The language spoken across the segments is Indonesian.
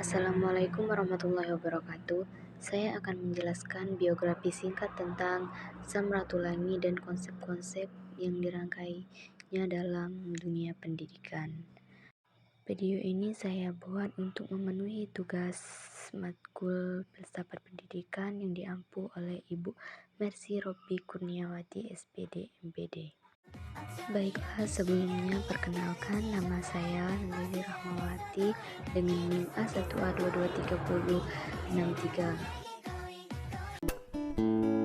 Assalamualaikum warahmatullahi wabarakatuh. Saya akan menjelaskan biografi singkat tentang Sam Ratulangi dan konsep-konsep yang dirangkainya dalam dunia pendidikan. Video ini saya buat untuk memenuhi tugas matkul filsafat pendidikan yang diampu oleh Ibu Mercy Robi Kurniawati SPD MPD. Baiklah, sebelumnya perkenalkan, nama saya Lili Rahmawati dengan NIM A1A223063.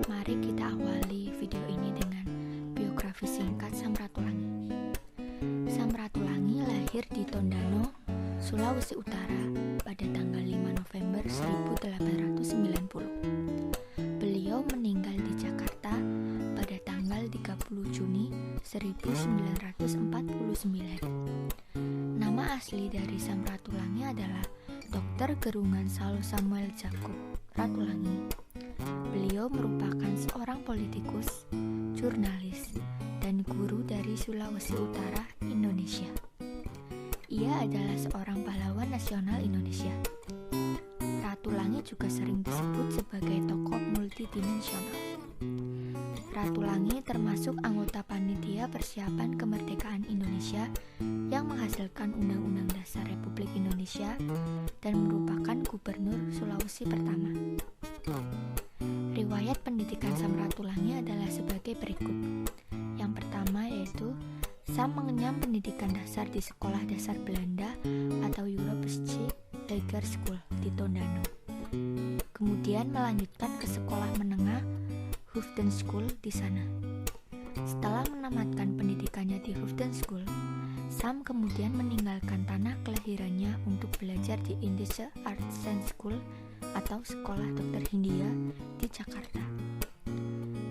Mari kita awali video ini dengan biografi singkat Sam Ratulangi. Sam Ratulangi lahir di Tondano, Sulawesi Utara pada tanggal 5 November 1890. Beliau meninggal di Jakarta pada tanggal 30 Juni 1949. Nama asli dari Sam Ratulangi adalah Dr. Gerungan Saul Samuel Jacob Ratulangi. Beliau merupakan seorang politikus, jurnalis, dan guru dari Sulawesi Utara, Indonesia. Ia adalah seorang pahlawan nasional Indonesia. Ratulangi juga sering disebut sebagai tokoh multidimensional. Ratulangi termasuk anggota panitia persiapan kemerdekaan Indonesia yang menghasilkan Undang-Undang Dasar Republik Indonesia dan merupakan gubernur Sulawesi pertama. Riwayat pendidikan Sam Ratulangi adalah sebagai berikut. Yang pertama yaitu Sam mengenyam pendidikan dasar di Sekolah Dasar Belanda atau Europese Lager School di Tondano. Kemudian melanjutkan ke sekolah menengah Hoofden School di sana. Setelah menamatkan pendidikannya di Hoofden School, Sam kemudian meninggalkan tanah kelahirannya untuk belajar di Indische Arts School atau Sekolah Dokter Hindia di Jakarta.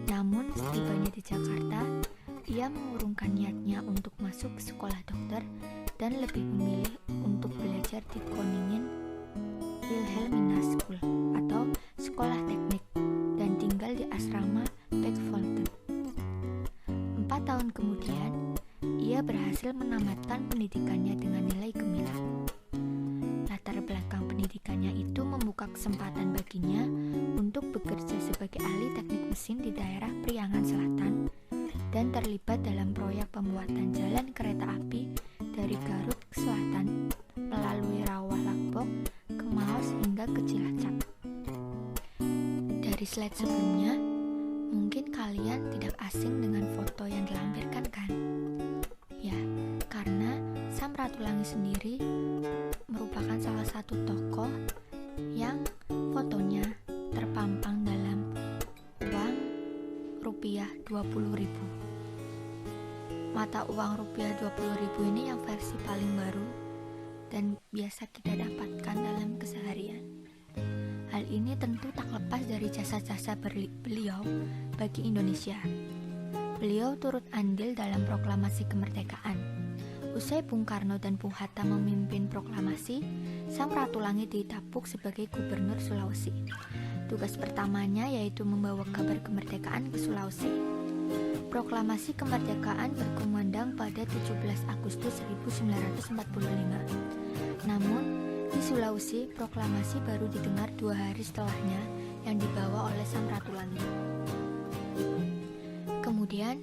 Namun setibanya di Jakarta, ia mengurungkan niatnya untuk masuk ke sekolah dokter dan lebih memilih untuk belajar di Koningin Wilhelmina School atau Sekolah Teknik dan tinggal di asrama Beckfolten. 4 tahun kemudian, ia berhasil menamatkan pendidikannya dengan nilai gemilang. Latar belakang pendidikannya itu membuka kesempatan baginya untuk bekerja sebagai ahli teknik mesin di daerah Priangan Selatan dan terlibat dalam proyek pembuatan jalan kereta api dari Garut ke Selatan melalui Rawah Lagbok ke Maos hingga ke Cilacap. Dari slide sebelumnya, mungkin kalian tidak asing dengan foto yang dilampirkan kan? Ya, karena Sam Ratulangi sendiri merupakan salah satu tokoh yang fotonya terpampang dalam uang rupiah 20.000. Mata uang rupiah 20.000 ini yang versi paling baru dan biasa kita dapatkan dalam keseharian. Hal ini tentu tak lepas dari jasa-jasa beliau bagi Indonesia. Beliau turut andil dalam proklamasi kemerdekaan. Usai Bung Karno dan Bung Hatta memimpin proklamasi, Sam Ratulangi didapuk sebagai gubernur Sulawesi. Tugas pertamanya yaitu membawa kabar kemerdekaan ke Sulawesi. Proklamasi kemerdekaan berkumandang pada 17 Agustus 1945. Namun, di Sulawesi, proklamasi baru didengar 2 hari setelahnya yang dibawa oleh Sam Ratulangi. Kemudian,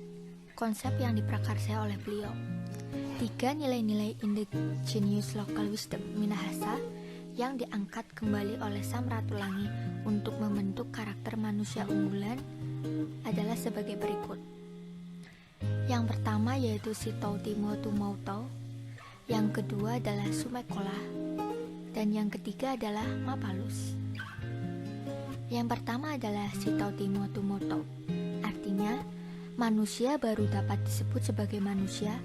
konsep yang diprakarsai oleh beliau. 3 nilai-nilai indigenous local wisdom Minahasa yang diangkat kembali oleh Sam Ratulangi untuk membentuk karakter manusia unggulan adalah sebagai berikut. Yang pertama yaitu Sitau Timo Tumauto, yang kedua adalah Sumekola, dan yang ketiga adalah Mapalus. Yang pertama adalah Sitau Timo Tumauto, artinya manusia baru dapat disebut sebagai manusia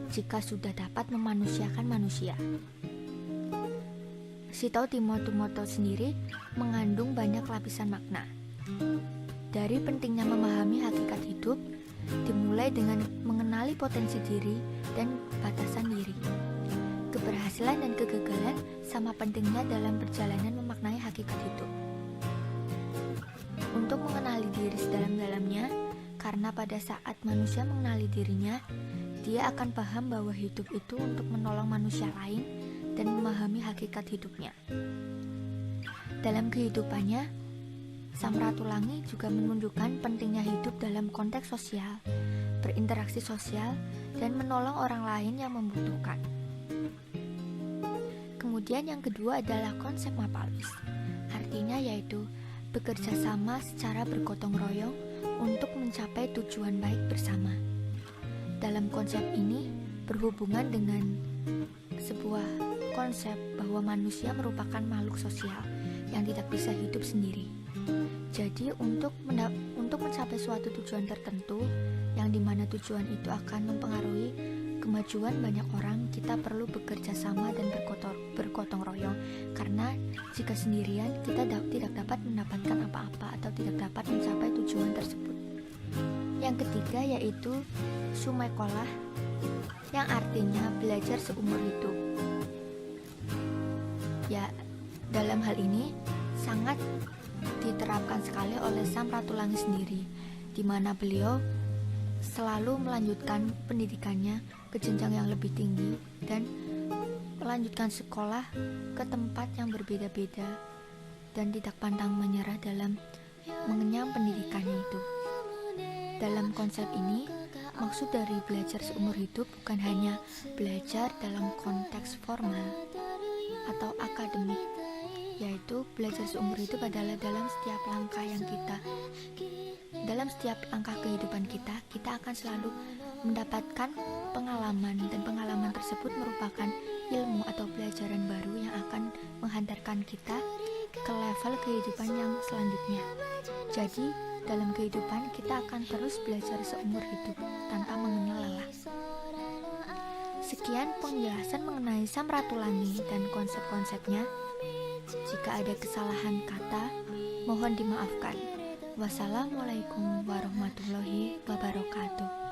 jika sudah dapat memanusiakan manusia. Sitau Timo Tumauto sendiri mengandung banyak lapisan makna. Dari pentingnya memahami hakikat hidup, dimulai dengan mengenali potensi diri dan batasan diri. Keberhasilan dan kegagalan sama pentingnya dalam perjalanan memaknai hakikat hidup. Untuk mengenali diri sedalam-dalamnya, karena pada saat manusia mengenali dirinya, dia akan paham bahwa hidup itu untuk menolong manusia lain dan memahami hakikat hidupnya. Dalam kehidupannya, Samratulangi juga menunjukkan pentingnya hidup dalam konteks sosial, berinteraksi sosial, dan menolong orang lain yang membutuhkan. Kemudian yang kedua adalah konsep Mapalis. Artinya yaitu bekerja sama secara bergotong royong untuk mencapai tujuan baik bersama. Dalam konsep ini berhubungan dengan sebuah konsep bahwa manusia merupakan makhluk sosial yang tidak bisa hidup sendiri. Jadi untuk mencapai suatu tujuan tertentu yang dimana tujuan itu akan mempengaruhi kemajuan banyak orang, kita perlu bekerja sama dan bergotong royong, karena jika sendirian kita tidak dapat mendapatkan apa-apa atau tidak dapat mencapai tujuan tersebut. Yang ketiga yaitu Sumekolah, yang artinya belajar seumur hidup. Ya, dalam hal ini sangat diterapkan sekali oleh Samratulangi sendiri, di mana beliau selalu melanjutkan pendidikannya ke jenjang yang lebih tinggi dan melanjutkan sekolah ke tempat yang berbeda-beda dan tidak pantang menyerah dalam mengenyam pendidikannya itu. Dalam konsep ini, maksud dari belajar seumur hidup bukan hanya belajar dalam konteks formal atau akademik, yaitu belajar seumur hidup adalah dalam setiap langkah kehidupan kita akan selalu mendapatkan pengalaman, dan pengalaman tersebut merupakan ilmu atau pelajaran baru yang akan menghantarkan kita ke level kehidupan yang selanjutnya. Jadi dalam kehidupan kita akan terus belajar seumur hidup tanpa mengenal lelah. Sekian penjelasan mengenai Samratulangi dan konsep-konsepnya. Jika ada kesalahan kata, mohon dimaafkan. Wassalamualaikum warahmatullahi wabarakatuh.